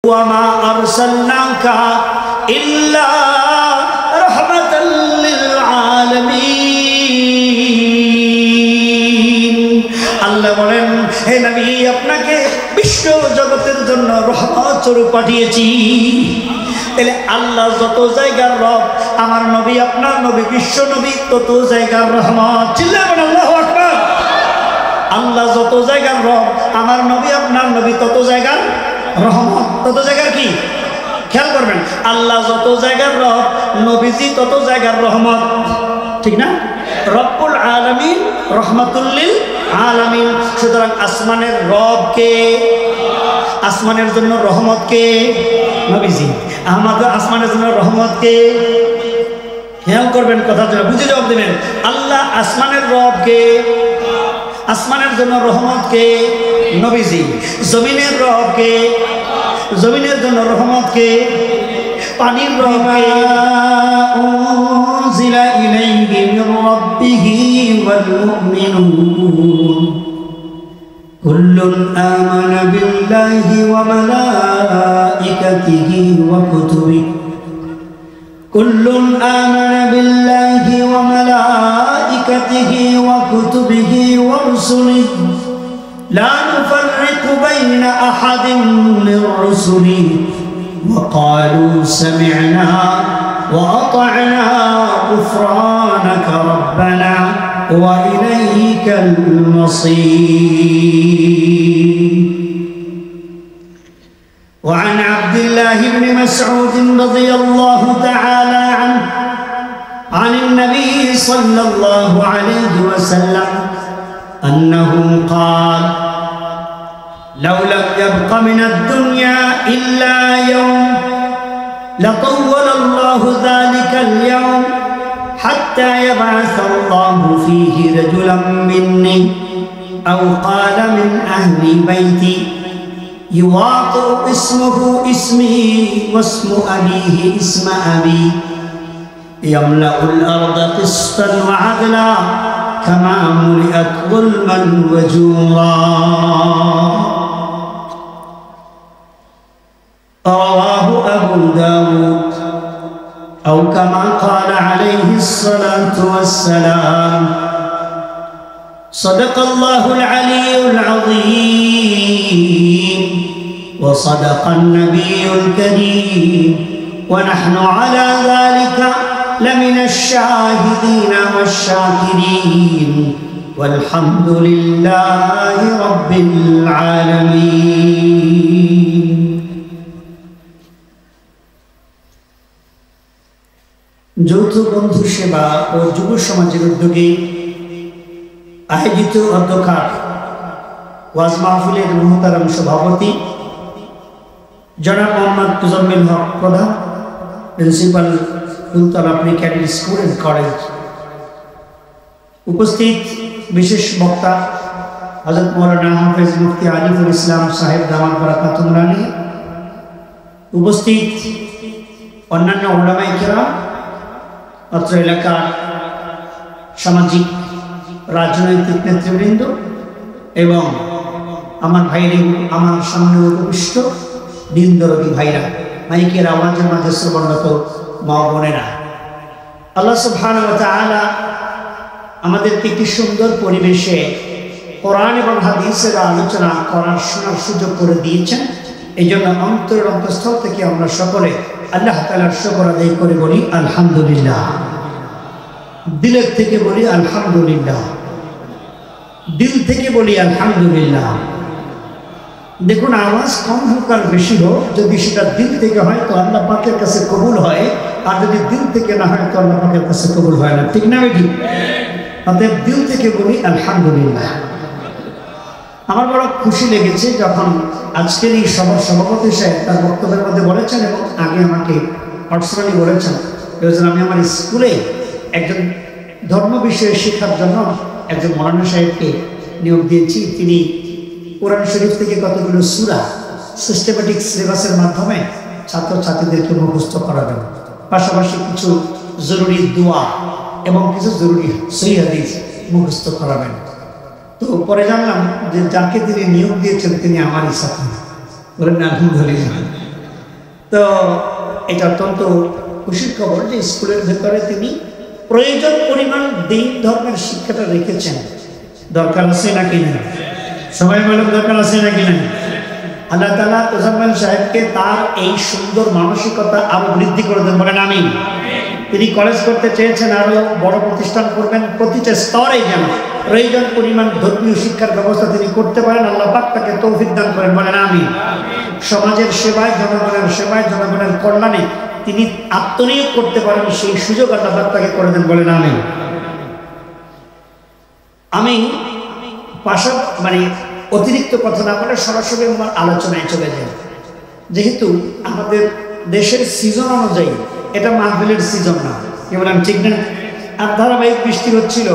ওয়া মা আরসালনাকা ইল্লা রাহমাতাল লিল আলামিন। আল্লাহ বলেন, হে নবী, আপনাকে বিশ্ব জগতের জন্য রহমত স্বরূপ পাঠিয়েছি। তাহলে আল্লাহ যত জায়গার রব, আমার নবী আপনার নবী বিশ্ব নবী তত জায়গার রহমত। চিল্লাবেন আল্লাহু আকবার। আল্লাহ যত জায়গার রব, আমার নবী আপনার নবী তত জায়গার রহমত, তত জায়গার কি? খেয়াল করবেন, আল্লাহ যত জায়গার রব, নবীজি তত জায়গার রহমত, ঠিক না? রব্বুল আলামিন, রহমাতুল লিল আলামিন। সুতরাং আসমানের রব কে? আসমানের জন্য রহমত কে? নবীজি। আমাদের আসমানের জন্য রহমত কে? খেয়াল করবেন, কথা বুঝে জবাব দেবেন। আল্লাহ আসমানের রব কে? আসমানের জন্য রহমত কে? নবীজি। জমিনের রব কে? জমিনের জন্য রহমত কে? পানির রব কে? উনজিলা ইলাইহি মির রাব্বিহি ওয়াল মুমিনুন কুল্লুন আমানা বিল্লাহি ওয়া মালাইকাতিহি ওয়া কুতুবিহি কুল্লুন আমানা বিল্লাহি ওয়া মালাইকাতিহি ওয়া কুতুবিহি ওয়া রুসুলিহি লা নুফাররিকু বাইনা আহাদিন মির রুসুলিহি ওয়া ক্বালু সামি'না ওয়া আতা'না গুফরানাকা রাব্বানা ওয়া ইলাইকাল মাসীর। وعن عبد الله بن مسعود رضي الله تعالى عنه عن النبي صلى الله عليه وسلم أنه قال لو لم يبق من الدنيا إلا يوم لطول الله ذلك اليوم حتى يبعث الله فيه رجلا مني أو قال من أهل بيتي يواطئ اسمه اسمي واسم أبيه اسم أبي يملأ الأرض قسطا وعدلا كما ملئت ظلما وجورا. رواه أبو داود أو كما قال عليه الصلاة والسلام. صدق الله العلي العظيم وصدق النبي الكريم ونحن على ذلك لمن الشاهدين والشاكرين والحمد لله رب العالمين. যৌথ বন্ধু সেবা ও যুব সমাজের উদ্যোগে আয়োজিত অধ্যকার ওয়াজ মাহফিলের মুহতারাম সভাপতি জনাব মোহাম্মদ মুজাম্মিল হক প্রধান, principal Phultala pre cadet school and college, উপস্থিত বিশেষ বক্তা হযরত মাওলানা হাফেজ মুফতি আরিফুল ইসলাম সাহেব দামাত বারাকাতুহু আলাইহি, উপস্থিত অন্যান্য উলামায়ে কেরাম, অত্র এলাকার সামাজিক রাজনৈতিক নেতৃবৃন্দ এবং আমার ভাইরা, আমার সামনে উপবিষ্ট দিন দরদি ভাইরা, মাইকের আওয়াজের মাঝে শ্রবণরত মা বোনেরা, আল্লাহ সুবহানাহু ওয়া তাআলা আমাদেরকে একটি সুন্দর পরিবেশে কোরআন এবং হাদিসের আলোচনা করার শোনার সুযোগ করে দিয়েছেন। এই জন্য অন্তরের অন্তঃস্থল থেকে আমরা সকলে আল্লাহ তাআলার শুকর আদায় করে বলি আলহামদুলিল্লাহ। দিলের থেকে বলি আলহামদুলিল্লাহ, দিল থেকে বলি আলহামদুলিল্লাহ। দেখুন, আওয়াজ কম হোক আর বেশি হোক, যদি সেটা দিল থেকে হয় তো আল্লাহ পাকের কাছে কবুল হয়, আর যদি দিল থেকে না হয় তো আল্লাহ পাকের কাছে কবুল হয় না, ঠিক না বেটি? অতএব দিল থেকে বলি আলহামদুলিল্লাহ। আমার বড় খুশি লেগেছে যখন আজকের এই সভার সভাপতি সাহেব তার বক্তব্যের মধ্যে বলেছেন এবং আগে আমাকে পার্সোনালি বলেছেন, আমি আমার স্কুলে একজন ধর্ম বিষয়ে শেখার জন্য একজন মৌলানা সাহেবকে নিয়োগ দিয়েছি। তিনি কোরআন শরীফ থেকে কতগুলো সূরা সিস্টেমেটিক সিলেবাসের মাধ্যমে ছাত্রছাত্রীদেরকে মুখস্থ করাবেন, পাশাপাশি কিছু জরুরি দোয়া এবং কিছু জরুরি সহিহ হাদিস মুখস্থ করাবেন। তো পরে জানলাম যে যাকে তিনি নিয়োগ দিয়েছেন তিনি আমারই ছাত্র। বলেন আলহামদুলিল্লাহ। তো এটা অত্যন্ত খুশির খবর যে স্কুলের ভেতরে তিনি প্রয়োজন পরিমাণ দিন ধর্মের শিক্ষাটা রেখেছেন। দরকার আছে নাকি না? সবাই বলেন দরকার আছে নাকি না? আল্লাহ তাআলা তোজাম্মেল সাহেবকে তার এই সুন্দর মানসিকতা আরো বৃদ্ধি করে দেন, বলেন আমিন। তিনি কলেজ করতে চেয়েছেন, আরো বড় প্রতিষ্ঠান করবেন, প্রতিটা স্তরে যেন প্রয়োজন পরিমাণ ধর্মীয় শিক্ষার ব্যবস্থা তিনি করতে পারেন। আল্লাহ পাক তাকে তৌফিক দান করেন, বলেন আমিন। সমাজের সেবায়, জনগণের সেবায়, জনগণের কল্যাণে তিনি আত্মনিয়োগ করতে পারেন, সেই সুযোগ আল্লাহ পাক তাকে করে দেন, বলেন আমিন। আমি মানে অতিরিক্ত কথা না বলে সরাসরি আমার আলোচনায় চলে যাই। যেহেতু আমাদের দেশের সিজন অনুযায়ী এটা মাহফিলের সিজন না, কি বলেন ঠিক না? আর ধারাবাহিক বৃষ্টি হচ্ছিল,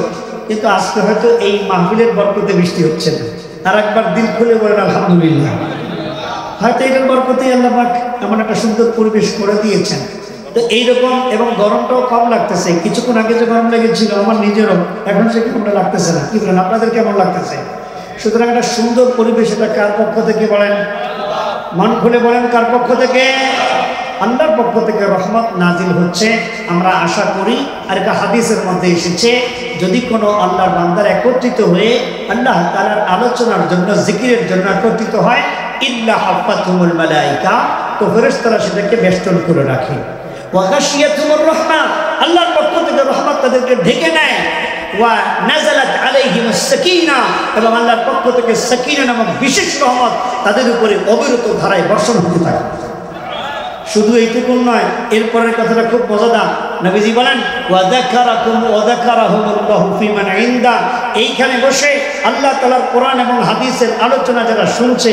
কিন্তু আজকে হয়তো এই মাহফিলের বরকতে বৃষ্টি হচ্ছে না। আর একবার দিল খুলে বলেন আলহামদুলিল্লাহ। হয়তো এটার বরকতেই আল্লাহ পাক এমন একটা সুন্দর পরিবেশ করে দিয়েছেন। তো এইরকম, এবং গরমটাও কম লাগতেছে। কিছুক্ষণ আগে যে গরম লেগেছিল আমার নিজেরও, এখন সে কেমন লাগতেছে না। কি বলেন, আপনাদের কেমন লাগতেছে? সুতরাং একটা সুন্দর পরিবেশ, এটা কার পক্ষ থেকে বলেন? মন খুলে বলেন, কার পক্ষ থেকে? আল্লাহর পক্ষ থেকে রহমত নাজিল হচ্ছে আমরা আশা করি। আর এটা হাদিসের মধ্যে এসেছে, যদি কোনো আল্লাহর বান্দার একত্রিত হয়ে আল্লাহ তাআলার আলোচনার জন্য, জিকিরের জন্য একত্রিত হয়, ইল্লা হাফাতুহুল মালায়েকা, তো ফেরেশতারা সেটাকে বেষ্টন করে রাখে। ওয়া গাশিয়াতুহুর রাহমা, আল্লাহর পক্ষ থেকে রহমত তাদেরকে ঢেকে নেয়। ওয়া নাযালাত আলাইহিমুস সাকিনা, এবং আল্লাহর পক্ষ থেকে সাকিনা নামক বিশেষ রহমত তাদের উপরে অবিরত ধারায় বর্ষণ হতে থাকে। শুধু এইটুকু নয়, এরপরের কথাটা খুব মজাদার। নবীজি বলেন, ওয়া যাকারাকুম ওয়া যাকারাহুমুল্লাহু ফি মান ইনদা, এইখানে বসে আল্লাহ তাআলার কোরআন এবং হাদিসের আলোচনা যারা শুনছে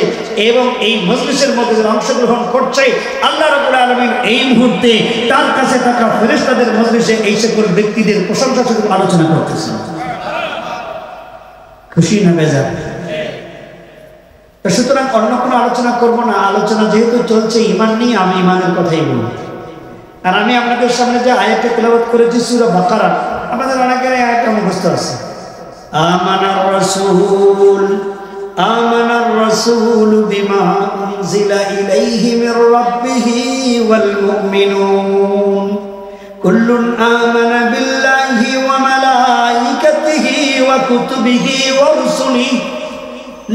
এবং এই মজলিসের মধ্যে যারা অংশগ্রহণ করছে, আল্লাহ রাব্বুল আলামিন এই মুহূর্তে তার কাছে থাকা ফেরেশতাদের মজলিসে এই সকল ব্যক্তিদের প্রশংসা শুধু আলোচনা করতেছেন। খুশি না বেজার? সুতরাং অন্য কোনো আলোচনা করব না। আলোচনা যেহেতু চলছে ঈমান নিয়ে, আমি ঈমানের কথাই বলব। আর আমি আপনাদের সামনে যে আয়াতটা তেলাওয়াত করেছি সূরা বাকারা, আপনাদের অনেকের এই আয়াতটা মুখস্থ আছে। আমানার রাসূল বিমা উনজিলা ইলাইহি মির রাব্বিহি ওয়াল মুমিনুন কুল্লুন আমানা বিল্লাহি ওয়া মালাইকাতিহি ওয়া কুতুবিহি ওয়া রুসুলিহি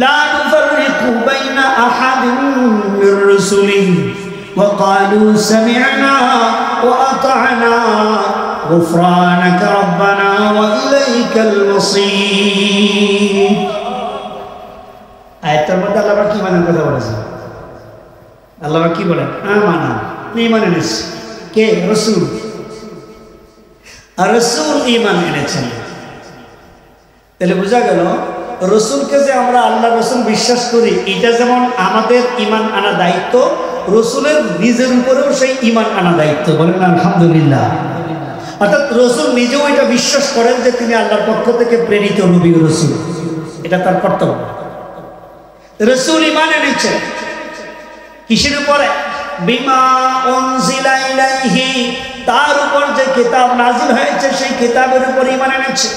لا نفرق بين أحد من رسله وقالوا سمعنا وأطعنا غفرانك ربنا وإليك المصير। আয়াতের মধ্যে আল্লাহ কি মানার কথা বলেছেন? আল্লাহ কি বলেন? আমানা, ঈমান এনেছে কে? রাসূল। আর রাসূল ঈমান এনেছেন। তাহলে বোঝা গেল রসুলকে যে আমরা আল্লাহ রসুল বিশ্বাস করি, এটা যেমন আমাদের ঈমান আনা দায়িত্ব, রসুলের নিজের উপরেও সেই ঈমান আনা দায়িত্ব। বলেন আলহামদুলিল্লাহ। অর্থাৎ রসুল নিজেও এটা বিশ্বাস করেন যে তিনি আল্লাহর পক্ষ থেকে প্রেরিত নবী ও রসুল, এটা তার কর্তব্য। রসুল ঈমান এনেছেন কিসের উপরে? বিমা উনজিলা ইলাইহি, তার উপর যে কিতাব নাজিল হয়েছে সেই কিতাবের উপর ঈমান এনেছে।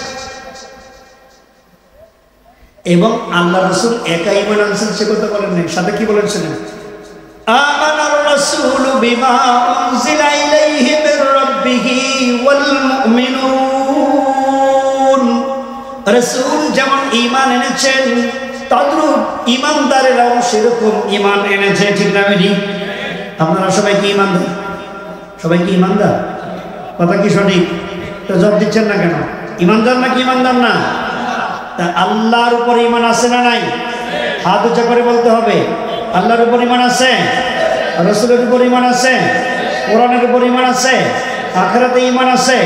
এবং আল্লাহ রাসূল একা ঈমান আনছেন সে কথা বলেন নাই, সাথে কি বলেছিলেন? আমানার রাসূল বিমা উনজিলা ইলাইহি মির রাব্বিহি ওয়াল মুমিনুন, রাসূল যেমন ঈমান এনেছেন তদ্রূপ ঈমানদারেরাও সেরকম ঈমান এনেছে। ঠিক না বেটি? আপনারা সবাই কি ঈমানদার? সবাই কি ঈমানদার? কথা কি সঠিক? তো জবাব দিচ্ছেন না কেন? ঈমানদার না কি ঈমানদার না? আল্লাহর উপর ঈমান আছে না নাই? হাত উঁচা করে বলতে হবে। আল্লাহর উপর ঈমান আছে, রাসূলের উপর ঈমান আছে, কোরআনের উপর ঈমান আছে, আখিরাতে ঈমান আছে,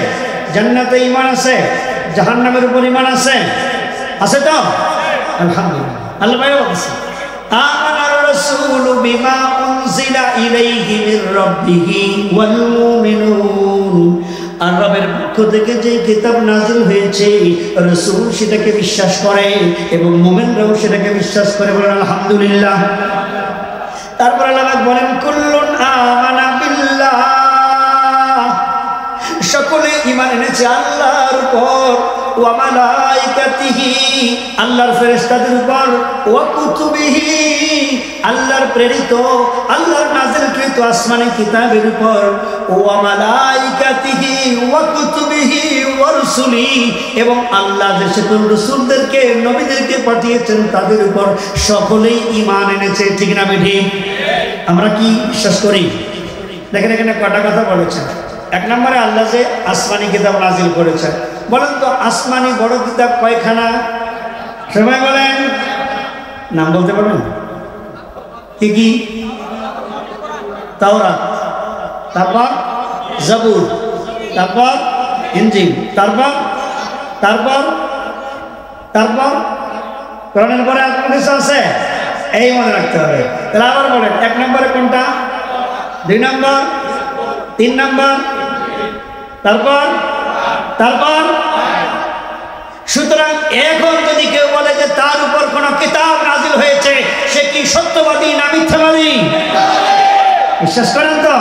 জান্নাতে ঈমান আছে, জাহান্নামের উপর ঈমান আছে। আছে তো? আলহামদুলিল্লাহ। আল্লাহ ভাই বলছে, আমানার রাসূলু বিমা উনজিলা ইলাইহি মির রাব্বিহি ওয়াল মুমিনুন, আর রবের পক্ষ থেকে যে কিতাব নাজিল হয়েছে রাসূল সেটাকে বিশ্বাস করে এবং মুমিনরাও সেটাকে বিশ্বাস করে। বলেন আলহামদুলিল্লাহ। তারপর আল্লাহ বলেন, কুল্লুন আমানা বিল্লাহ, সকলে ঈমান এনেছে আল্লাহর উপর, ওয়া মালাইকাতিহি আল্লাহর ফেরেশতাদের উপর, ওয়া কুতুবিহি আল্লাহর প্রেরিত আল্লাহর নাযিলকৃত আসমানি কিতাবের উপর, ওয়া মালাইকাতিহি ওয়া কুতুবিহি ওয়া রুসুলিহি এবং আল্লাহ যে সকল রাসূলদেরকে নবীদেরকে পাঠিয়েছেন তাদের উপর সকলেই ঈমান এনেছে। ঠিক না বেঠিক? আমরা কি বিশ্বাস করি? দেখেন এখানে কটা কথা বলেছেন। এক নম্বরে আল্লাহ যে আসমানি কিতাব নাজিল করেছেন, বলেন তো আসমানি বড় কিতাব কয়খানা? সবাই বলেন, নাম বলতে পারবেন? কি কি? তাওরাত, তারপর জাবুর, তারপর ইনজিল, তারপর কোরআনের পরে আর কোনো কিছু আছে? এই মনে রাখতে হবে। তাহলে আবার বলেন, এক নম্বরে কোনটা, দুই নম্বর, তিন নম্বর, তারপর। সুতরাং এখন যদি কেউ বলে যে তার উপর কোন কিতাব নাজিল হয়েছে, সে কি সত্যবাদী না মিথ্যাবাদী? বিশ্বাস করেন তো?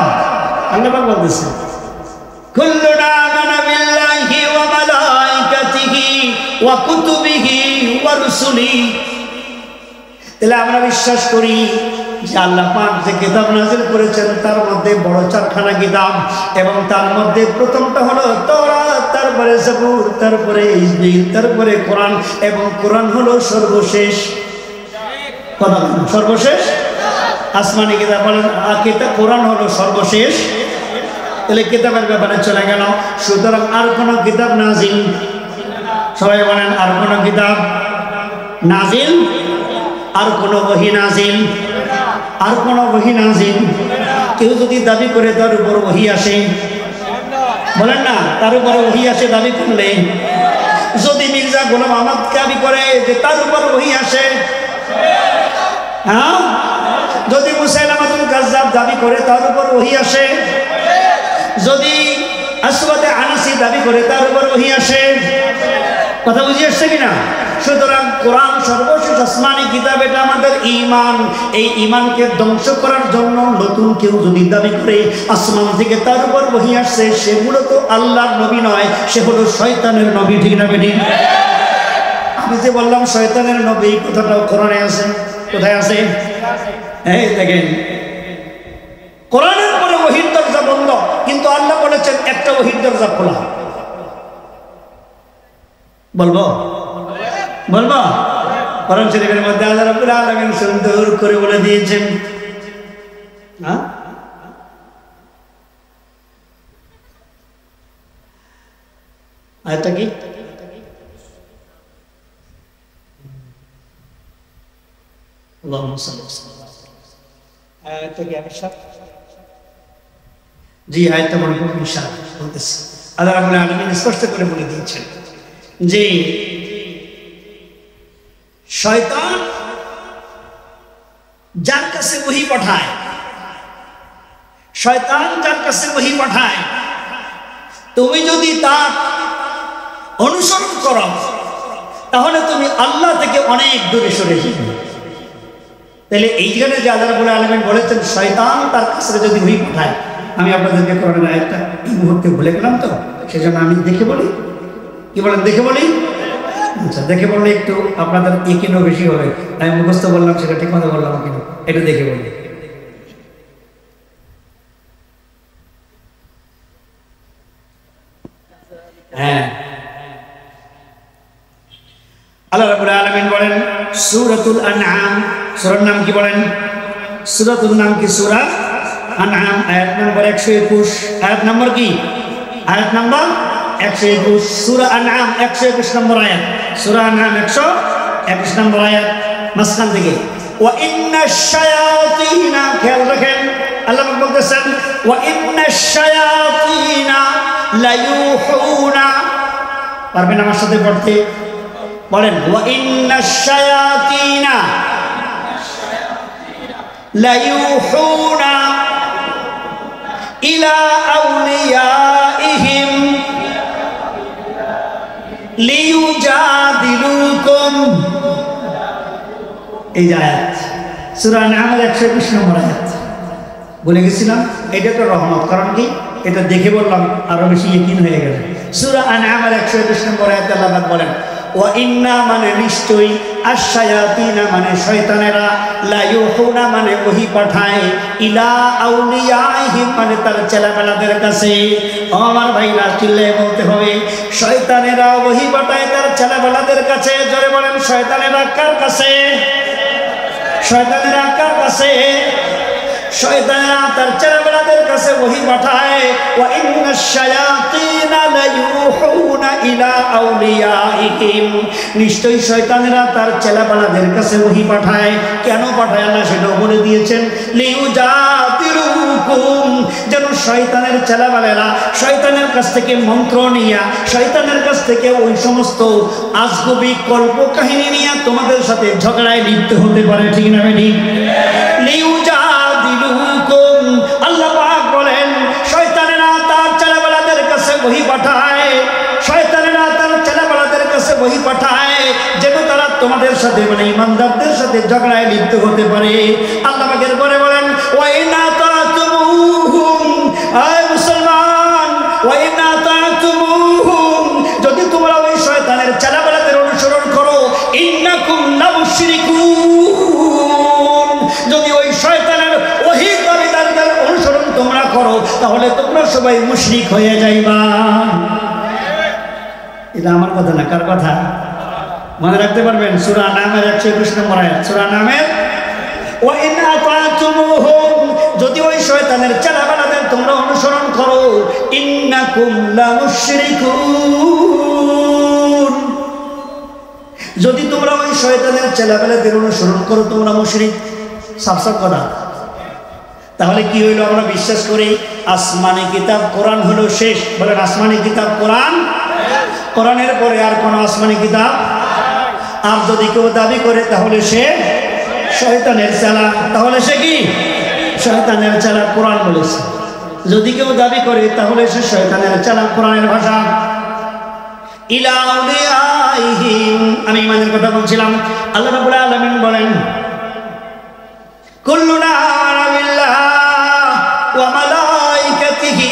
আল্লাহ পাক বলতেছে, কুল্লুনা আমানা বিল্লাহি ওয়া মালাইকাতিহি ওয়া কুতুবিহি ওয়া রুসুলিহি। তাহলে আমরা বিশ্বাস করি যে আল্লাহ পাক যে কিতাব নাজিল করেছেন তার মধ্যে বড় চারখানা কিতাব, এবং তার মধ্যে প্রথমটা হলো তাওরাত, তারপরে জাবুর, তারপরে ইনজিল, তারপরে কোরআন, এবং কোরআন হলো সর্বশেষ। কথা বলেন, সর্বশেষ আসমানি কিতাব বলেন, কোরআন হলো সর্বশেষ। তাহলে কিতাবের ব্যাপারে চলে গেল। সুতরাং আর কোন কিতাব নাজিল, সবাই বলেন, আর কোন কিতাব নাজিল, আর কোন ওহী নাজিল, আর কোন ওহী নাজিল। কেউ যদি দাবি করে তার উপর ওহী আসে, বলেন না, তার উপর ওহী আসে দাবি করলে, যদি মির্জা গোলাম আহমদ দাবি করে যে তার উপর ওহী আসে, হ্যাঁ, যদি মুসাইলামাতুল কাজ্জাব দাবি করে তার উপর ওহী আসে, যদি আসওয়াদে আনাসি দাবি করে তার উপর ওহী আসে। কথা বুঝিয়ে আসছে কিনা? সুতরাং কোরআন সর্বশেষ আসমানি কিতাব, এটা আমাদের ঈমান। এই ঈমানকে ধ্বংস করার জন্য নতুন কেউ যদি দাবি করে আসমান থেকে তার উপর ওহী আসছে, সে মূলত আল্লাহর নবী নয়, সে হলো শয়তানের নবী। ঠিক না বেঠিক? আমি যে বললাম শয়তানের নবী, কথাটাও কোরআনে আছে। কোথায় আছে? এই দেখেন, কোরআনের পরে ওহীর দরজা বন্ধ, কিন্তু আল্লাহ বলেছেন একটা ওহীর দরজা খোলা। বলবো কোরআন শরীফের মধ্যে আল্লাহ রাব্বুল আলামিন সুন্দর করে বলে দিয়েছেন, আয়াতটা কি? আল্লাহুম্মা সাল্লি আলা আয়াতটা কি? জি, আয়াতটা বলে ইনশাআল্লাহ বলতেছি। আল্লাহ রাব্বুল আলামিন স্পষ্ট করে বলে দিয়েছেন যে শয়তান যার কাছে ওহী পাঠায়, তুমি যদি তার অনুসরণ করো তাহলে তুমি আল্লাহ থেকে অনেক দূরে সরে যাবে। তাহলে এইখানে যে আল্লাহ রাব্বুল আলামিন বলেছেন শয়তান তার কাছে যদি ওহী পাঠায়, আমি আপনাদেরকে কোরআনের আয়াতটা এই মুহূর্তে ভুলে গেলাম, তো সেজন্য আমি দেখে বলি। কি বলেন? দেখে বলি? আচ্ছা, দেখে বললে একটু আপনাদের একিনও বেশি হবে। আমি মুখস্থ বললাম, সেটা ঠিক মতো বললাম কিনা, একটু দেখে বলি। হ্যাঁ, আল্লাহ রাব্বুল আলামিন বলেন সূরাতুল আনআম, সূরার নাম কি বলেন? সূরাতুর নাম কি? সূরা আনআম, আয়াত নম্বর 121। আয়াত নম্বর কি? আয়াত নম্বর 121। সূরা আনআম 121 নম্বর আয়াত। সূরা আনআম 121 নম্বর আয়াত, মাঝখান থেকে ওয়া ইন্নাশ শায়াতিনা, খেয়াল রাখেন আল্লাহ পাক বলতেছেন ওয়া ইন্নাশ শায়াতিনা লায়ুহুনা। পারবেন আমার সাথে পড়তে? বলেন, ওয়া ইন্নাশ শায়াতিনা লায়ুহুনা ইলা আউলিয়াইহিম লিইউজাদিলুকুম। এই যে আয়াত সূরা আনআমের 121 নম্বর আয়াত। বলে গেছিলাম এটা তো রহমত, কারণ কি? এটা দেখে বললাম আরো বেশি ইকিন হয়ে গেল। সূরা আনআমের 121 নম্বর আয়াতে আল্লাহ পাক বলেন ওয়া ইন্না মানে নিশ্চয়ই আশ-শায়াতিনা মানে শয়তানেরা লা ইউহুনা মানে ওহী পাঠায় ইলা আউলিয়াইহিম মানে তার ছেলেমেয়েদের কাছে। আমার ভাইরা চিল্লায়ে বলতে হবে শয়তানেরা ওহী পাঠায় তার ছেলেমেয়েদের কাছে। জোরে বলেন শয়তানেরা কার কাছে? শয়তানেরা কার কাছে? শয়তানেরা তার ছেলেমেয়েদের কাছে ওহী পাঠায়। ওয়া ইন্নাশ শায়াতিনা লা ইউহুনা ইলা আউলিয়াইহিম নিশ্চয়ই শয়তানেরা তার ছেলেমেয়েদের কাছে ওহী পাঠায়। কেন পাঠায় আল্লাহ সেটাও বলে দিয়েছেন লিউজাতিলুকুম যেন শয়তানের ছেলেমেয়েরা শয়তানের কাছ থেকে মন্ত্র নিয়ে শয়তানের কাছ থেকে ওই সমস্ত আজগুবি কল্প কাহিনী নিয়ে তোমাদের সাথে ঝগড়ায় লিপ্ত হতে পারে। ঠিক না ঠিক? লিউজাতিলুকুম আল্লাহ পাক বলেন শয়তানেরা তার ছেলেমেয়েদের কাছে ওহী পাঠায়। শয়তানেরা তার ছেলেমেয়েদের কাছে ওহী পাঠায় যেন তারা তোমাদের সাথে মানে ইমানদারদের সাথে ঝগড়ায় লিপ্ত হতে পারে। আল্লাহ পাকের পরে বলেন ওয়াইনা তাতুমুহুম আয় মুসলমান ওয়াইনা তাতুমুহুম যদি তোমরা ওই শয়তানের ছেলেমেয়েদের অনুসরণ করো ইন্নাকুম লামুশরিকুন যদি ওই শয়তানের ওহী দাবিদারদের অনুসরণ তোমরা করো তাহলে তোমরা সবাই মুশরিক হয়ে যাইবা। এটা আমার কথা না, কার কথা? মনে রাখতে পারবেন সূরা আনআমের 121 নম্বর আয়াত। সূরা আনআমের ওয়া ইন আতাতুমুহুম যদি ওই শয়তানের ছেলেমেয়েদের তোমরা অনুসরণ করো ইন্নাকুম লামুশরিকুন যদি তোমরা ওই শয়তানের ছেলেমেয়েদের অনুসরণ করো তোমরা মুশরিক। সাফসাফ কথা। তাহলে কি হইল? আমরা বিশ্বাস করি আসমানি কিতাব কোরআন হলো শেষ। বলেন আসমানি কিতাব কোরআন। কোরআনের পরে আর কোন আসমানি কিতাব। আর যদি কেউ দাবি করে তাহলে সে শয়তানের চেলা। তাহলে সে কি? শয়তানের চেলা। কোরআন বলেছে যদি কেউ দাবি করে তাহলে সে শয়তানের চেলা। কোরআনের ভাষা ইলা আউলিয়াইহিম। আমি ইমানের কথা বলছিলাম। আল্লাহ রাব্বুল আলামিন বলেন কুল্লুনা আমানা বিল্লাহ ওয়া মালাইকাতিহি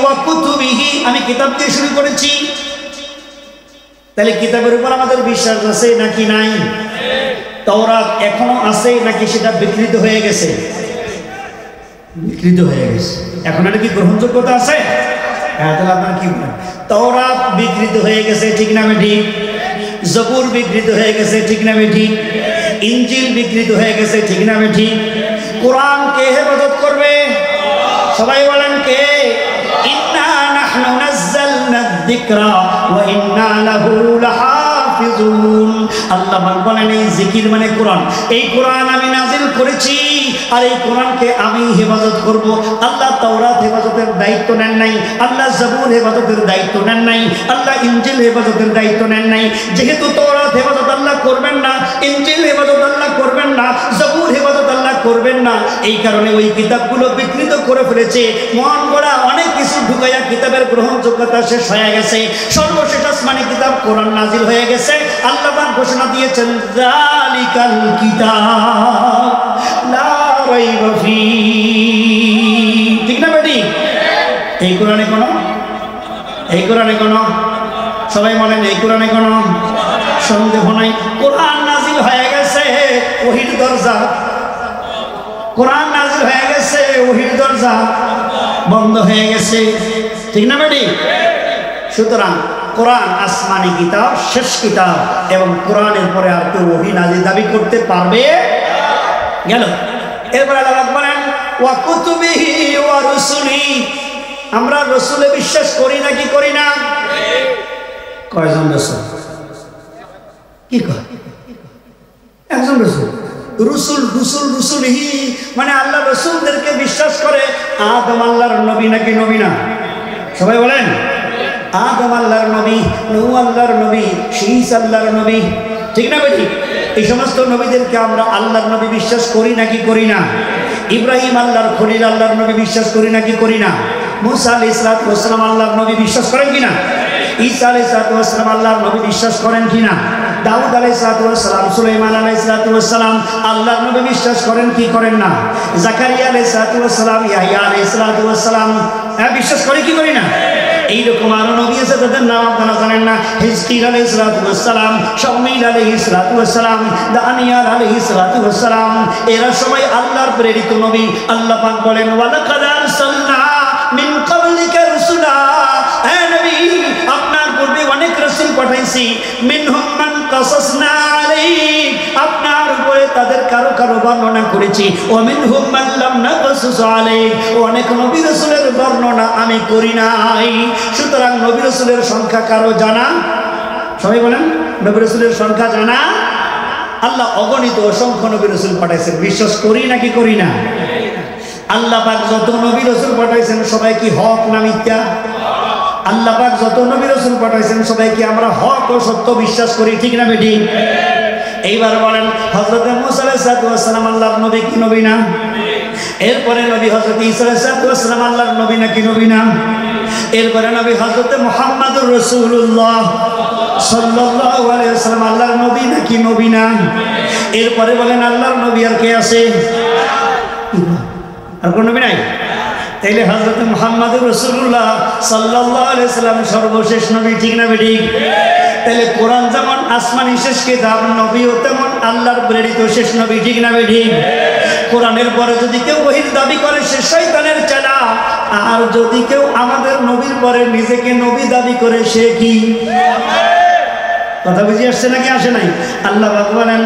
ওয়া কুতুবিহি। আমি কিতাব দিয়ে শুরু করেছি। তাহলে কিতাবের উপর আমাদের বিশ্বাস আছে নাকি নাই? তাওরাত এখনো আছে নাকি সেটা বিকৃত হয়ে গেছে? বিকৃত হয়ে গেছে। এখন এটা কি গ্রহণযোগ্যতা আছে? তাহলে আপনারা কি বলেন? তাওরাত বিকৃত হয়ে গেছে, ঠিক না ঠিক? জবুর বিকৃত হয়ে গেছে, ঠিক না ঠিক? ইনজিল বিকৃত হয়ে গেছে, ঠিক না ঠিক? কোরআন কে হেফাজত করবে? সবাই বলেন কে? ইন্না নাহনু নাযালনা যিকরা ওয়া ইন্না লাহু লাহাফিজুন। আল্লাহ বলেন এই জিকির মানে কোরআন। এই কোরআন আমি নাজিল করেছি আর এই কোরআনকে আমি হেফাজত করব। আল্লাহ তাওরাত হেফাজতের দায়িত্ব নেন নাই, আল্লাহ জবুর হেফাজতের দায়িত্ব নেন নাই, আল্লাহ ইনজিল হেফাজতের দায়িত্ব নেন নাই। যেহেতু তাওরাত হেফাজত আল্লাহ করবেন না, ইনজিল হেফাজত আল্লাহ করবেন না, জবুর হেফাজত আল্লাহ করবেন না, এই কারণে ওই কিতাবগুলো বিকৃত করে ফেলেছে। মন গড়া অনেক কিছু ঢুকাইয়া কিতাবের গ্রহণযোগ্যতা শেষ হয়ে গেছে। সর্বশেষ আসমানি কিতাব কোরআন নাজিল হয়ে গেছে। আল্লাহ পাক ঘোষণা দিয়েছেন যালিকাল কিতাব লা রাইবা ফীহি। ঠিক না বেটি? এই কোরআনে কোনো সবাই বলেন এই কোরআনে কোনো সন্দেহ নাই। কোরআন নাজিল হয়ে গেছে, ওহীর দরজা। কোরআন নাজিল হয়ে গেছে, ওহীর দরজা বন্ধ হয়ে গেছে। ঠিক না বেটি? সুতরাং কোরআন আসমানি কিতাব, শেষ কিতাব, এবং কোরআনের পরে আর কেউ ওহী নাজিল দাবি করতে পারবে গেল। এরপরে আল্লাহ বলেন ওয়া কুতুবিহি ওয়া রুসুলিহি। আমরা রসুলে বিশ্বাস করি নাকি করি না? কয়জন রসুল? কি কয়? একজন রসুল। রুসুলিহি মানে আল্লাহ রসুলদেরকে বিশ্বাস করে। আদম আল্লাহর নবী নাকি নবী না? সবাই বলেন আদম আল্লাহর নবী, নূহ আল্লাহর নবী, ঈসা আল্লাহর নবী। ঠিক না বেটি? এই সমস্ত নবীদেরকে আমরা আল্লাহর নবী বিশ্বাস করি নাকি করি না? ইব্রাহিম আল্লাহর খলিল আল্লাহর নবী বিশ্বাস করি নাকি করি না? মুসা আলাইহিস সালাতু ওয়াস সালাম আল্লাহর নবী বিশ্বাস করেন কিনা? ঈসা আলাইহিস সালাতু ওয়াস সালাম আল্লাহর নবী বিশ্বাস করেন কিনা? দাউদ আলাইহিস সালাতু ওয়াস সালাম, সুলাইমান আলাইহিস সালাতু ওয়াস সালাম আল্লাহর নবী বিশ্বাস করেন কি করেন না? জাকারিয়া আলাইহিস সালাতু ওয়াস সালাম, ইয়াহইয়া আলাইহিস সালাতু ওয়াস সালাম বিশ্বাস করি কি করি না? এইরকম আরো নবী আছে তাদের নাম আপনারা জানেন না। হিজকিল আলাইহিস সালাতু ওয়াস সালাম, শামিল আলাইহিস সালাতু ওয়াস সালাম, দানিয়াল আলাইহিস সালাতু ওয়াস সালাম, এরা সবাই আল্লাহর প্রেরিত নবী। আল্লাহ পাক বলেন ওয়ালাকাদ আরসালনা মিন ক্বাবলিকা রাসূলা, হে নবী আপনার পূর্বে অনেক রাসূল পাঠাইছি। মিনহুম মান কাসাসনা আলাইক, আপনার উপরে তাদের কারো কারো বর্ণনা করেছি। ওয়া মিনহুম মান লাম নাকাসুস আলাইক, অনেক নবী রাসূলের বর্ণনা আমি করি নাই। সুতরাং নবী রাসূলের সংখ্যা কারো জানা? সবাই বলেন নবী রাসূলের সংখ্যা জানা? আল্লাহ অগণিত অসংখ্য নবী রাসূল পাঠাইছেন, বিশ্বাস করি নাকি করি না? আল্লাহ পাক যত নবী রাসূল পাঠাইছেন সবাই কি হক না মিথ্যা? আল্লাহ পাক যত নবী রাসূল পাঠাইছেন সবাই কি আমরা হক ও সত্য বিশ্বাস করি, ঠিক না বেঠিক? এইবার বলেন হযরত মুসা আলাইহিস সালাম আল্লাহর নবী কি নবী না? এরপরে নবী হযরত ঈসা আলাইহিস সালাম আল্লাহর নবী নাকি নবী না? এরপরে নবী হযরত মুহাম্মদুর রাসূলুল্লাহ সাল্লাল্লাহু আলাইহি ওয়াসাল্লাম আল্লাহর নবী নাকি নবী না? এরপরে বলেন আল্লাহর নবী আর কে আছে? আর কোন নবী নাই? তাইলে হযরত মুহাম্মদুর রাসূলুল্লাহ সাল্লাল্লাহু আলাইহি ওয়াসাল্লাম সর্বশেষ নবী, ঠিক না বেঠিক? তাহলে কোরআন যেমন আসমানি শেষ কিতাব, নবীও তেমন আল্লাহর প্রেরিত শেষ নবী, ঠিক না বেঠিক? কোরআনের পরে যদি কেউ ওহীর দাবি করে সে শয়তানের চেলা, আর যদি কেউ আমাদের নবীর পরে নিজেকে নবী দাবি করে সে কি? কথা বুঝে আসছে নাকি আসে নাই? আল্লাহ পাক বলেন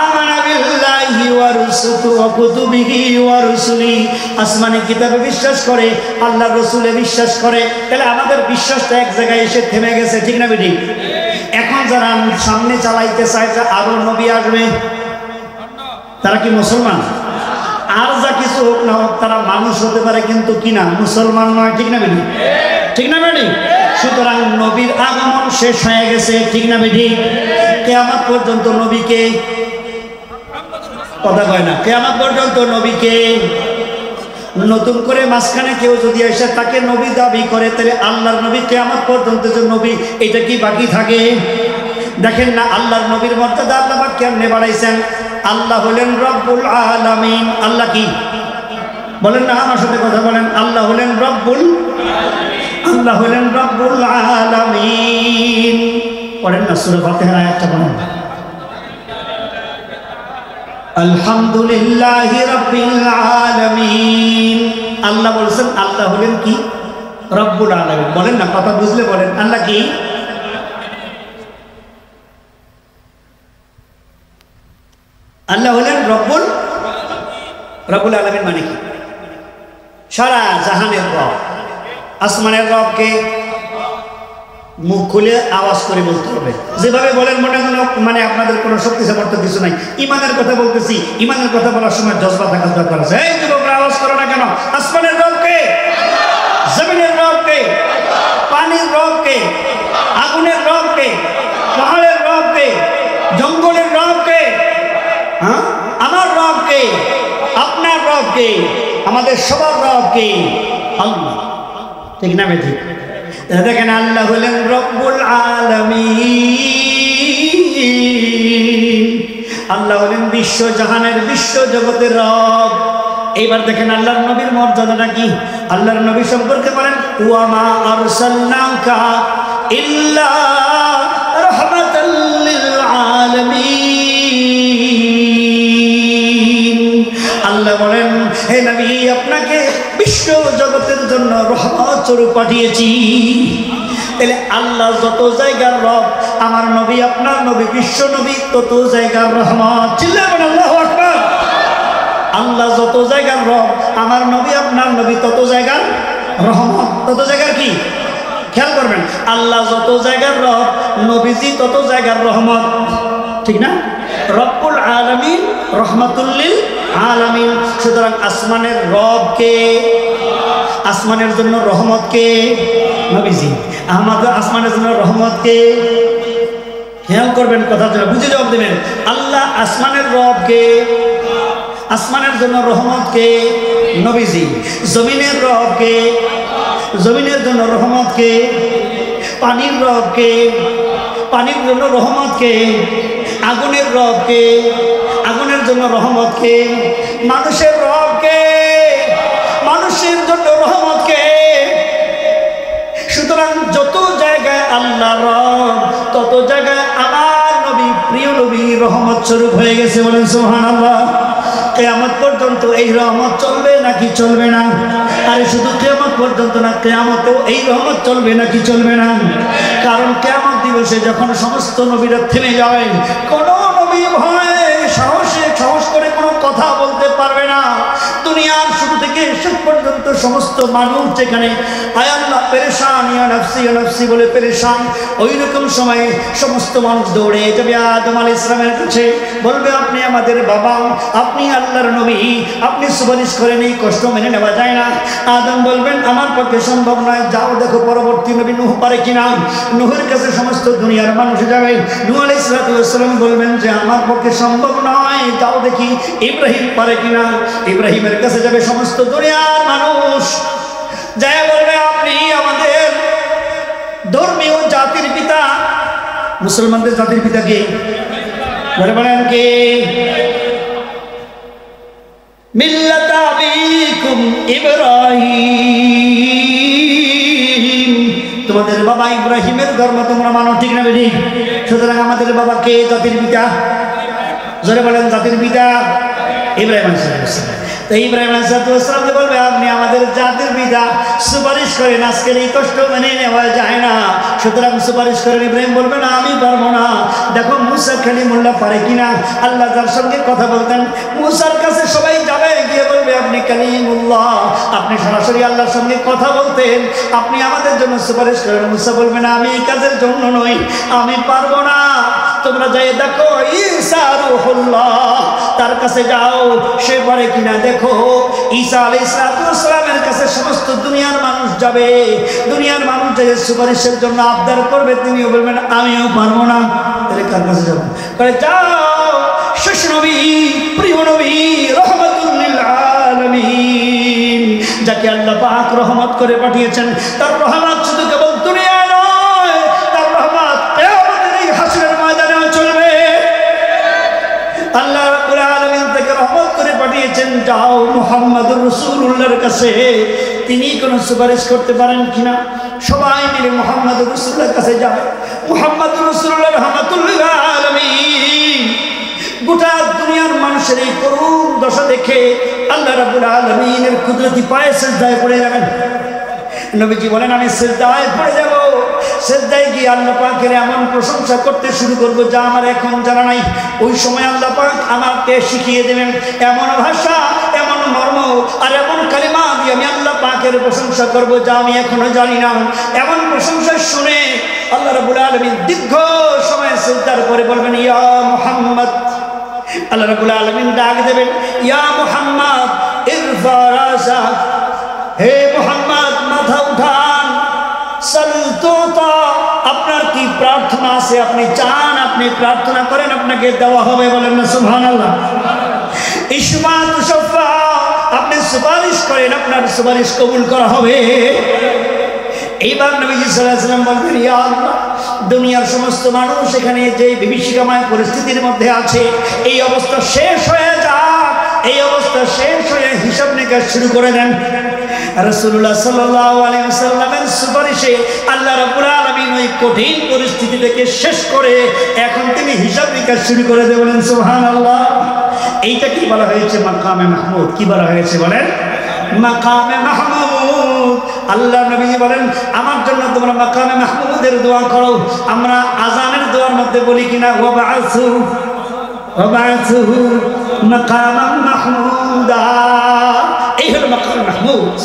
আমানা বিল্লাহি ওয়া রাসূলিহি ওয়া কুতুবিহি ওয়া রাসূলি, আসমানি কিতাবে বিশ্বাস করে, আল্লাহর রাসূলে বিশ্বাস করে। তাহলে আমাদের বিশ্বাসটা এক জায়গায় এসে থেমে গেছে, ঠিক না বেঠিক? এখন যারা সামনে চালাইতে চায় যে আরো নবী আসবে, তারা কি মুসলমান? আর যা কিছু হোক না হোক তারা মানুষ হতে পারে কিন্তু কি না, মুসলমান নয়, ঠিক না বেঠিক? ঠিক না বেঠিক? সুতরাং নবীর আগমন শেষ হয়ে গেছে, ঠিক না বেঠিক? কিয়ামত পর্যন্ত নবীকে, কথা কয় না, কিয়ামত পর্যন্ত নবীকে নতুন করে মাঝখানে কেউ যদি এসে তাকে নবী দাবি করে তাহলে আল্লাহর নবী কিয়ামত পর্যন্ত যে নবী, এটা কি বাকি থাকে? দেখেন না আল্লাহর নবীর মর্যাদা আল্লাহ পাক কেমনে বাড়াইছেন। আল্লাহ হলেন রব্বুল আলামিন। আল্লাহ কি বলেন না, আমার সাথে কথা বলেন। আল্লাহ হলেন রব্বুল, আল্লাহ হলেন রব্বুল আলামিন। পড়েন না সূরা ফাতিহার আয়াতটা পড়েন। আলহামদুলিল্লাহি রাব্বিল আলামিন। আল্লাহ বলেছেন আল্লাহ হলেন কি? রব্বুল আলামিন। বলেন না, কথা বুঝলে বলেন আল্লাহ কি? আল্লাহ হলেন রব্বুল, রব্বুল আলামিন মানে কি? সারা জাহানের রব। আসমানের রবকে মুখ খুলে আওয়াজ করে বলতে হবে, যেভাবে বলেন মনে হয় মানে আপনাদের কোনো শক্তি সামর্থ্য কিছু নাই। ইমানের কথা বলতেছি, ইমানের কথা বলার সময় জজবা থাকার দরকার আছে। এই যুবকরা আওয়াজ করো না কেন? আসমানের রবকে, জমিনের রবকে, পানির রবকে, আগুনের রবকে, পাহাড়ের রবকে, জঙ্গলের রবকে, হ্যাঁ আমার রবকে, আপনার রবকে, আমাদের সবার রবকে আল্লাহ, ঠিক না বেঠিক? দেখেন আল্লাহ হলেন রব্বুল আলামিন। আল্লাহ হলেন বিশ্ব জাহানের, বিশ্ব জগতের রব। এইবার দেখেন আল্লাহর নবীর মর্যাদাটা কি? আল্লাহর নবী সম্পর্কে বলেন ওয়া মা আরসালনাকা ইল্লা রাহমাতাল লিল আলামিন। আল্লাহ বলেন হে নবী আপনাকে বিশ্ব জগতের জন্য রহমত স্বরূপ পাঠিয়েছি। তাহলে আল্লাহ যত জায়গার রব, আমার নবী আপনার নবী বিশ্ব নবী তত জায়গার রহমত। চিল্লাবেন আল্লাহু আকবার। আল্লাহ যত জায়গার রব, আমার নবী আপনার নবী তত জায়গার রহমত। তত জায়গার কি? খেয়াল করবেন, আল্লাহ যত জায়গার রব, নবীজি তত জায়গার রহমত, ঠিক না? রব্বুল আলামিন, রহমাতুল লিল আলামিন। সুতরাং আসমানের রবকে, আসমানের জন্য রহমতকে নবীজি, আমাদের আসমানের জন্য রহমতকে। খেয়াল করবেন, কথা বুঝে জবাব দেবেন। আল্লাহ আসমানের রবকে, আসমানের জন্য রহমতকে নবীজি। জমিনের রবকে, জমিনের জন্য রহমতকে। পানির রবকে, পানির জন্য রহমতকে। আগুনের রবকে, আগুনের জন্য রহমতকে। মানুষের রবকে, মানুষের জন্য রহমতকে। আল্লাহ রব, তত জায়গায় আমার নবী, প্রিয় নবী রহমত স্বরূপ হয়ে গেছে। বলেন সুবহানাল্লাহ। কিয়ামত পর্যন্ত এই রহমত চলবে নাকি চলবে না? আরে শুধু কিয়ামত পর্যন্ত না, কিয়ামতেও এই রহমত চলবে নাকি চলবে না? কারণ কিয়ামত দিবসে যখন সমস্ত নবীরা থেমে যাবে, কোনো নবী ভয়ে সাহস করে কোনো কথা বলতে পারবে না। দুনিয়ার শুরু থেকে শেষ পর্যন্ত সমস্ত মানুষ যেখানে আয় আল্লাহ পেরেশান, ইয়া নাফসি বলে পেরেশান, ওই রকম সময়ে সমস্ত মানুষ দৌড়ে যাবে আদম আলাইহিস সালামের কাছে, বলবে আপনি আমাদের বাবা, আপনি আল্লাহর নবী, আপনি সুপারিশ করেন, এই কষ্ট মেনে নেওয়া যায় না। আদম বলবেন আমার পক্ষে সম্ভব নয়, যাও দেখো পরবর্তী নবী নূহ পারে কিনা। নূহের কাছে সমস্ত দুনিয়ার মানুষ যাবে। নূহ আলাইহিস সালাম বলবেন যে আমার পক্ষে সম্ভব নয়, যাও দেখি ইব্রাহিম পারে কিনা। ইব্রাহিমের কাছে যাবে সমস্ত দুনিয়ার মানুষ, যায় বলবে আপনি আমাদের ধর্মীয় জাতির পিতা। মুসলমানদের জাতির পিতা কে? বলেন কে? মিল্লাত আবিকুম ইব্রাহিম, তোমাদের বাবা ইব্রাহিমের ধর্ম তোমরা মানো, ঠিক না বেঠিক? সুতরাং আমাদের বাবা কে? জাতির পিতা। জোরে বলেন জাতির পিতা ইব্রাহিম আলাইহিস সালাম। তো ইব্রাহিম আলাইহিস সালাম বলবে আপনি আমাদের জাতির পিতা, সুপারিশ করেন, আজকের এই কষ্ট মেনে নেওয়া যায় না, সুতরাং সুপারিশ করেন। ইব্রাহিম বলবে না আমি পারবো না। দেখো মুসা কালিমুল্লাহ পারে কিনা। আল্লাহ যার সঙ্গে কথা বলতেন, মুসার কাছে সবাই যাবে, গিয়ে বলবে আপনি কালিমুল্লাহ, আপনি সরাসরি আল্লাহর সঙ্গে কথা বলতেন, আপনি আমাদের জন্য সুপারিশ করেন। মুসা বলবে না আমি এই কাজের জন্য নই, আমি পারবো না। তোমরা যাই দেখো ঈসা রূহুল্লাহ, তার কাছে যাও, সে পারে কিনা দেখো। ঈসা আলাইহিস সালামের কাছে সমস্ত দুনিয়ার মানুষ যাবে, দুনিয়ার মানুষ যে সুপারিশের জন্য আবদার করবে, তিনিও বলবেন আমিও পারবো না। তাহলে কার কাছে যাবো? যাও শেষ নবী, প্রিয় নবী, রহমাতুল লিল আলামিন, যাকে আল্লাহ পাক রহমত করে পাঠিয়েছেন। তার রহমত শুধু কেবল দুনিয়ায় নয়, তার রহমত কিয়ামতের এই হাসরের ময়দানেও চলবে। আল্লাহ রাব্বুল আলামিন তাকে রহমত করে পাঠিয়েছেন। যাও মুহাম্মদুর রাসূলুল্লাহর কাছে, তিনি কোনো সুপারিশ করতে পারেন কিনা। সবাই মিলে মুহাম্মদুর রাসূলুল্লাহর কাছে যাবে। মুহাম্মদুর রাসূলুল্লাহ রাহমাতুল লিল আলামিন, গোটা দুনিয়ার মানুষের এই করুণ দশা দেখে আল্লাহ রাব্বুল আলামিনের কুদরতি পায়ে সিজদায় পড়ে যাবেন। নবীজি বলেন আমি সিজদায় পড়ে যাব। সিজদায় গিয়ে আল্লাহ পাকের এমন প্রশংসা করতে শুরু করব যা আমার এখন জানা নাই। ওই সময় আল্লাহ পাক আমাকে শিখিয়ে দেবেন এমন ভাষা, এমন মর্ম আর এমন কালিমা দিয়ে আমি আল্লাহ পাকের প্রশংসা করব যা আমি এখনো জানি না। এমন প্রশংসা শুনে আল্লাহ রাব্বুল আলামিন দীর্ঘ সময় সিজদার পরে বলবেন ইয়া মুহাম্মদ। আল্লাহ রাব্বুল আলামিন ডাক দেবেন ইয়া মুহাম্মদ ইরফা রাসাক, হে মুহাম্মদ মাথা উঠান। সালতুতা, আপনার কি প্রার্থনা আছে? আপনি চান, আপনি প্রার্থনা করেন, আপনাকে দেওয়া হবে। বলেন না সুবহানাল্লাহ। ইশফা তুশফা, আপনি সুপারিশ করেন, আপনার সুপারিশ কবুল করা হবে। এইবার নবীজি সাল্লাল্লাহু আলাইহি ওয়াসাল্লাম বলবেন ইয়া আল্লাহ, দুনিয়ার সমস্ত মানুষ এখানে যে বিভীষিকাময় পরিস্থিতির মধ্যে আছে, এই অবস্থা শেষ হয়ে যাক, এই অবস্থা শেষ হয়ে হিসাব নিকাশ শুরু করে দেন। রাসূলুল্লাহ সাল্লাল্লাহু আলাইহি ওয়াসাল্লামের সুপারিশে আল্লাহ রাব্বুল আলামিন ওই কঠিন পরিস্থিতি থেকে শেষ করে এখন তিনি হিসাব নিকাশ শুরু করে দেন। বলেন সুবহানাল্লাহ। এইটা কি বলা হয়েছে? মাকামে মাহমুদ। কি বলা হয়েছে বলেন? মাকামে মাহমুদ। আল্লাহ নবী বলেন আমার জন্য তোমরা মাকামে মাহমুদের দোয়া করো। আমরা আযানের দোয়ার মধ্যে বলি কিনা ওয়াবাসু মাকামান মাহমুদা, এই হলো মাকাম মাহমুদ।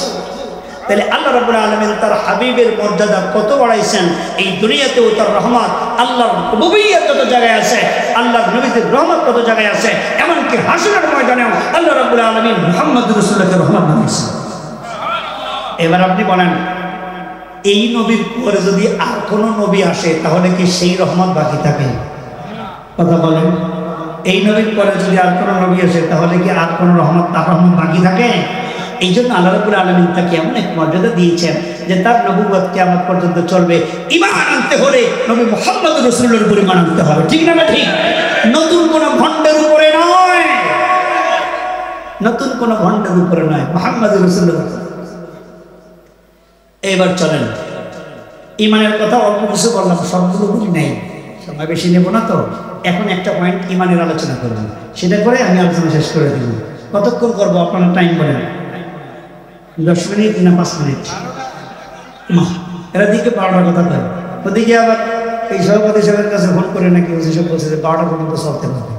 তাহলে আল্লাহ রাব্বুল আলামিন তার হাবিবের মর্যাদা কত বাড়াইছেন। এই দুনিয়াতেও তার রহমত, আল্লাহর রুবুবিয়্যত যত জায়গায় আছে, আল্লাহর নবীদের রহমত কত জায়গায় আছে, এমনকি হাসরের ময়দানেও আল্লাহ রাব্বুল আলামিন মুহাম্মদুর রাসূলুল্লাহকে রহমত বানিয়েছেন। এবার আপনি বলেন এই নবীর পরে যদি আর কোনো নবী আসে তাহলে কি সেই রহমত বাকি থাকে? কথা বলেন। এই নবীর পরে যদি আর কোনো নবী আসে তাহলে কি আর কোনো রহমত, তার রহমত বাকি থাকে? এই জন্য আল্লাহ রাব্বুল আলামিন তাকে এমন এক মর্যাদা দিয়েছেন যে তার নবুয়ত কিয়ামত পর্যন্ত চলবে। ঈমান আনতে হলে নবী মুহাম্মদুর রাসূলুল্লাহর উপরে ঈমান আনতে হবে, ঠিক না ঠিক? নতুন কোনো ভণ্ডের উপরে নয়, নতুন কোনো ভণ্ডের উপরে নয়, মুহাম্মদুর রাসূলুল্লাহ। এবার চলেন ইমানের কথা অল্প কিছু বললাম, সবগুলো বলি নাই, সময় বেশি নেব না তো। এখন একটা পয়েন্ট ইমানের আলোচনা করব, সেটা করে আমি আলোচনা শেষ করে দিব। কতক্ষণ করবো আপনারা টাইম বলেন? 10 মিনিট না 5 মিনিট? এরা দিকে 12টার কথা কয়, ওদিকে আবার এই সভাপতি সাহেবের কাছে ফোন করে নাকি সব বলছে যে 12টা পর্যন্ত চলতে পারবে।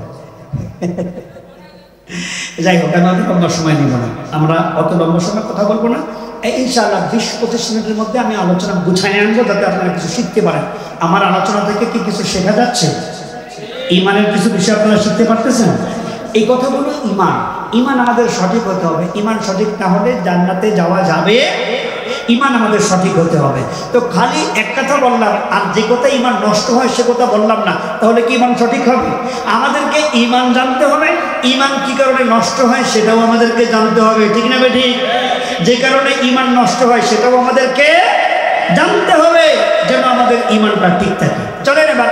যাই হোক, আমি অত লম্বা সময় নিব না, আমরা অত লম্বা সময় কথা বলবো না। ইনশাআল্লাহ 20-25 মিনিটের মধ্যে আমি আলোচনা গুছাই আনবো, যাতে আপনারা কিছু শিখতে পারেন। আমার আলোচনা থেকে কি কিছু শেখা যাচ্ছে? ইমানের কিছু বিষয় আপনারা শিখতে পারতেছেন? এই কথাগুলো ইমান, ইমান আমাদের সঠিক হতে হবে। ইমান সঠিক না হলে জান্নাতে যাওয়া যাবে? ইমান আমাদের সঠিক হতে হবে। তো খালি এক কথা বললাম আর যে কথা ইমান নষ্ট হয় সে কথা বললাম না, তাহলে কি ইমান সঠিক হবে? আমাদেরকে ইমান জানতে হবে, ইমান কি কারণে নষ্ট হয় সেটাও আমাদেরকে জানতে হবে, ঠিক না বেঠিক? যে কারণে ইমান নষ্ট হয় সেটাও আমাদেরকে জানতে হবে, যেন আমাদের ইমানটা ঠিক থাকে। চলেন এবার